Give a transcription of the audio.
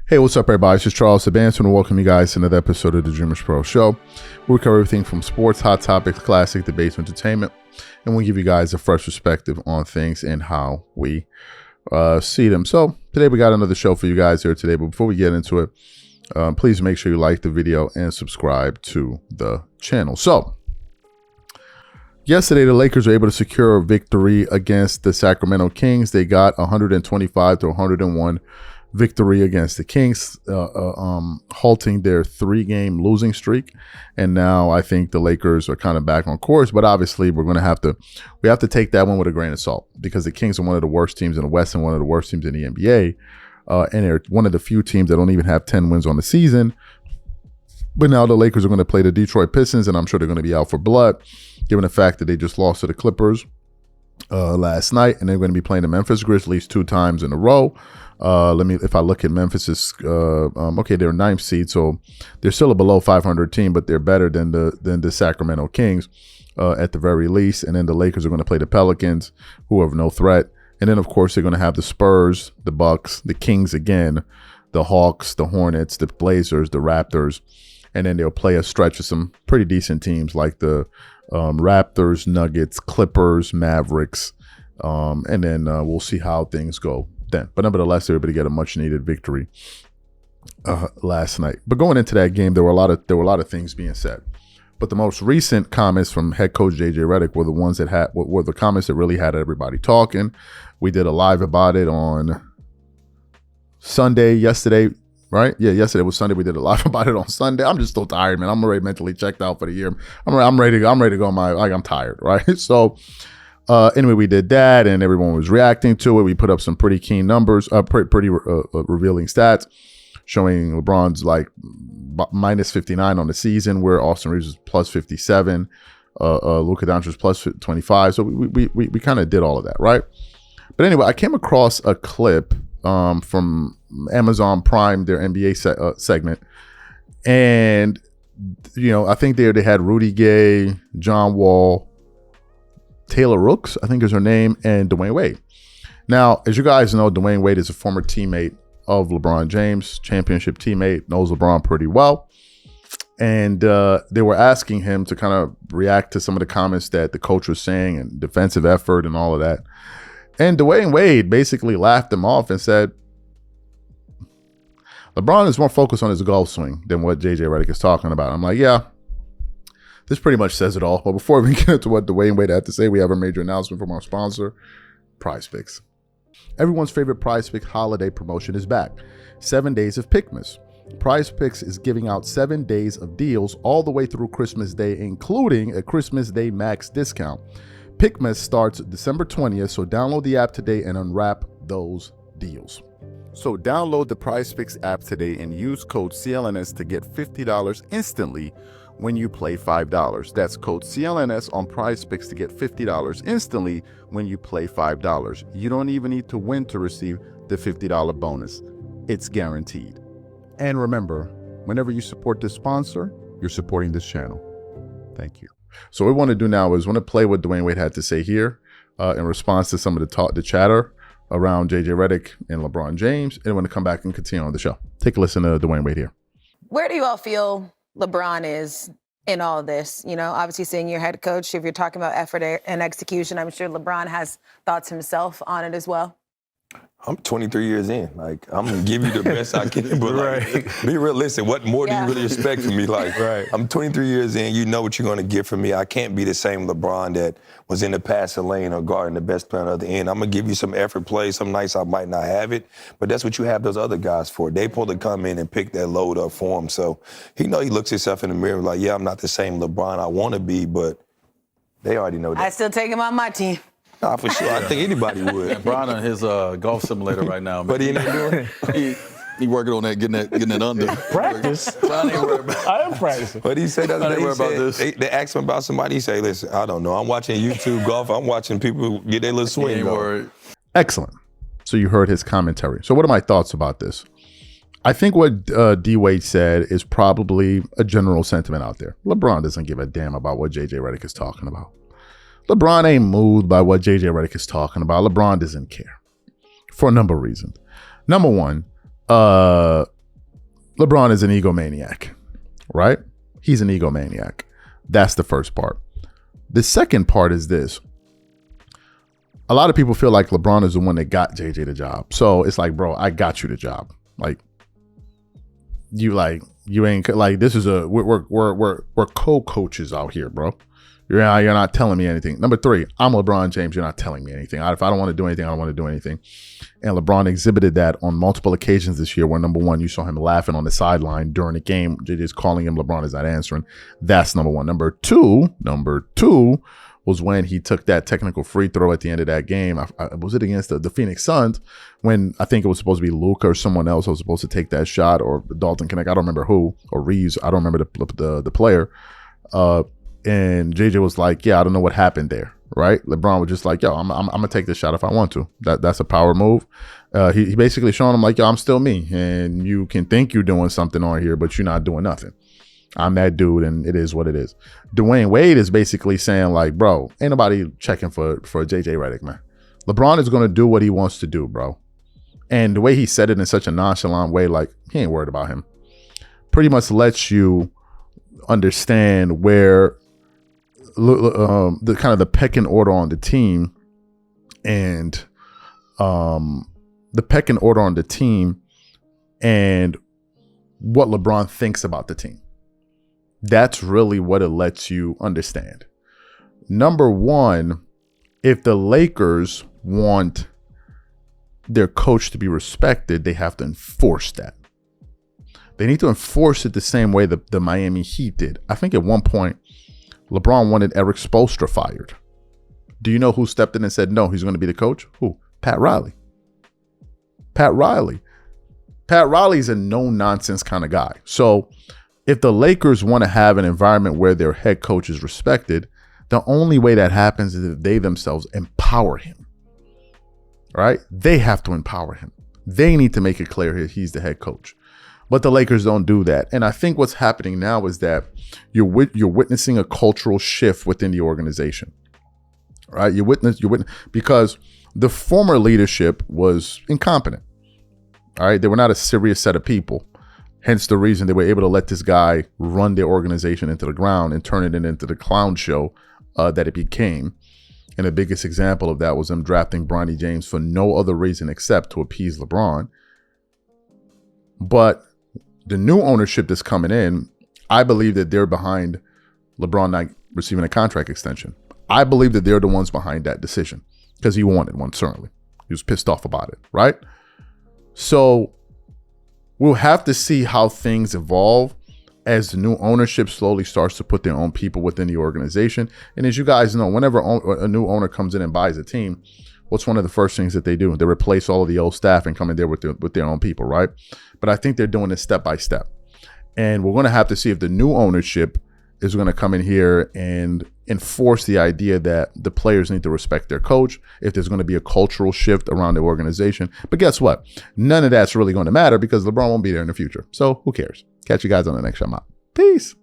Hey, what's up, everybody? This is Charles Sebastian, and welcome you guys to another episode of the DREAMERSPRO show, where we cover everything from sports, hot topics, classic debates, entertainment, and we give you guys a fresh perspective on things and how we see them. So today we got another show for you guys here today, but before we get into it, please make sure you like the video and subscribe to the channel. So yesterday, the Lakers were able to secure a victory against the Sacramento Kings. They got 125 to 101 victory against the Kings, halting their 3-game losing streak. And now I think the Lakers are kind of back on course, but obviously we have to take that one with a grain of salt, because the Kings are one of the worst teams in the West and one of the worst teams in the NBA. And they're one of the few teams that don't even have 10 wins on the season. But now the Lakers are going to play the Detroit Pistons, and I'm sure they're going to be out for blood, given the fact that they just lost to the Clippers last night, and they're going to be playing the Memphis Grizzlies 2 times in a row. If I look at Memphis, okay, they're 9th seed, so they're still a below 500 team, but they're better than the Sacramento Kings at the very least. And then the Lakers are going to play the Pelicans, who have no threat. And then, of course, they're going to have the Spurs, the Bucks, the Kings again, the Hawks, the Hornets, the Blazers, the Raptors. And then they'll play a stretch of some pretty decent teams like the Raptors, Nuggets, Clippers, Mavericks. And then we'll see how things go then. But nevertheless, they were able to get a much needed victory last night. But going into that game, there were a lot of things being said. But the most recent comments from head coach JJ Redick were the ones that were the comments that really had everybody talking. We did a live about it on Sunday, yesterday, right? Yeah, yesterday was Sunday. We did a live about it on Sunday. I'm just so tired, man. I'm already mentally checked out for the year. I'm ready to go. I'm tired, right? So anyway, we did that, and everyone was reacting to it. We put up some pretty keen numbers, pretty revealing stats, showing LeBron's like minus 59 on the season, where Austin Reeves is plus 57, Luka Doncic's plus 25. So we kind of did all of that, right? But anyway, I came across a clip from Amazon Prime, their NBA segment, and I think they had Rudy Gay, John Wall, Taylor Rooks, I think is her name, and Dwayne Wade. Now, as you guys know, Dwayne Wade is a former teammate of LeBron James, championship teammate, knows LeBron pretty well. And they were asking him to kind of react to some of the comments that the coach was saying and defensive effort and all of that. And Dwayne Wade basically laughed him off and said, LeBron is more focused on his golf swing than what JJ Redick is talking about. I'm like, yeah, this pretty much says it all. But before we get into what Dwayne Wade had to say, we have a major announcement from our sponsor, PrizePicks. Everyone's favorite PrizePicks holiday promotion is back. 7 days of Pickmas. PrizePicks is giving out 7 days of deals all the way through Christmas Day, including a Christmas Day max discount. Pickmas starts December 20th, so download the app today and unwrap those deals. So download the PrizePicks app today and use code CLNS to get $50 instantly when you play $5. That's code CLNS on PrizePicks to get $50 instantly when you play $5. You don't even need to win to receive the $50 bonus. It's guaranteed. And remember, whenever you support this sponsor, you're supporting this channel. Thank you. So what we want to do now is play what Dwayne Wade had to say here in response to some of the chatter around JJ Redick and LeBron James, and we're going to come back and continue on the show. Take a listen to Dwayne Wade here. Where do you all feel LeBron is in all this? Obviously seeing your head coach, if you're talking about effort and execution, I'm sure LeBron has thoughts himself on it as well. I'm 23 years in. Like, I'm going to give you the best I can, but be realistic. What more do you really expect from me? Like, I'm 23 years in. You know what you're going to get from me. I can't be the same LeBron that was in the passing lane or guarding the best player on the other end. I'm going to give you some effort plays. Some nights I might not have it, but that's what you have those other guys for. They supposed to come in and pick that load up for him. So he looks himself in the mirror like, yeah, I'm not the same LeBron I want to be, but they already know that. I still take him on my team. Nah, for sure. I think anybody would. And Bron on his golf simulator right now. What he doing? He working on that, getting that under. Practice. I am practicing. But he said that worry about this. They asked him about somebody. He say, listen, I don't know. I'm watching YouTube golf. I'm watching people get their little swing going. Excellent. So you heard his commentary. So what are my thoughts about this? I think what D. Wade said is probably a general sentiment out there. LeBron doesn't give a damn about what JJ Redick is talking about. LeBron ain't moved by what JJ Redick is talking about. LeBron doesn't care for a number of reasons. Number one, LeBron is an egomaniac, right? He's an egomaniac. That's the first part. The second part is this. A lot of people feel like LeBron is the one that got JJ the job. So it's like, bro, I got you the job. Like, you ain't like, this is we're co-coaches out here, bro. You're not telling me anything. Number 3, I'm LeBron James. You're not telling me anything. If I don't want to do anything, I don't want to do anything. And LeBron exhibited that on multiple occasions this year where, number 1, you saw him laughing on the sideline during the game. JJ's calling him. LeBron is not answering. That's number 1. Number two was when he took that technical free throw at the end of that game. Was it against the Phoenix Suns when I think it was supposed to be Luka or someone else was supposed to take that shot, or Dalton Connect. I don't remember who, or Reeves. I don't remember the player. And JJ was like, yeah, I don't know what happened there, right? LeBron was just like, yo, I'm going to take this shot if I want to. That's a power move. He basically showing him like, yo, I'm still me. And you can think you're doing something on here, but you're not doing nothing. I'm that dude, and it is what it is. Dwayne Wade is basically saying like, bro, ain't nobody checking for JJ Redick, man. LeBron is going to do what he wants to do, bro. And the way he said it in such a nonchalant way, like he ain't worried about him, pretty much lets you understand where the kind of the pecking order on the team and what LeBron thinks about the team. That's really what it lets you understand. Number 1, if the Lakers want their coach to be respected, they have to enforce that. They need to enforce it the same way the Miami Heat did. I think at one point, LeBron wanted Eric Spoelstra fired. Do you know who stepped in and said, no, he's going to be the coach? Who? Pat Riley. Pat Riley's a no-nonsense kind of guy. So if the Lakers want to have an environment where their head coach is respected, the only way that happens is if they themselves empower him. Right? They have to empower him. They need to make it clear he's the head coach. But the Lakers don't do that. And I think what's happening now is that you're witnessing a cultural shift within the organization. Right? You witness because the former leadership was incompetent. All right? They were not a serious set of people. Hence the reason they were able to let this guy run their organization into the ground and turn it into the clown show that it became. And the biggest example of that was them drafting Bronny James for no other reason except to appease LeBron. But the new ownership that's coming in, I believe that they're behind LeBron not receiving a contract extension. I believe that they're the ones behind that decision because he wanted one, certainly. He was pissed off about it, right? So we'll have to see how things evolve as the new ownership slowly starts to put their own people within the organization. And as you guys know, whenever a new owner comes in and buys a team, what's one of the first things that they do? They replace all of the old staff and come in there with their own people, right? But I think they're doing this step by step. And we're going to have to see if the new ownership is going to come in here and enforce the idea that the players need to respect their coach, if there's going to be a cultural shift around the organization. But guess what? None of that's really going to matter because LeBron won't be there in the future. So who cares? Catch you guys on the next show. Peace.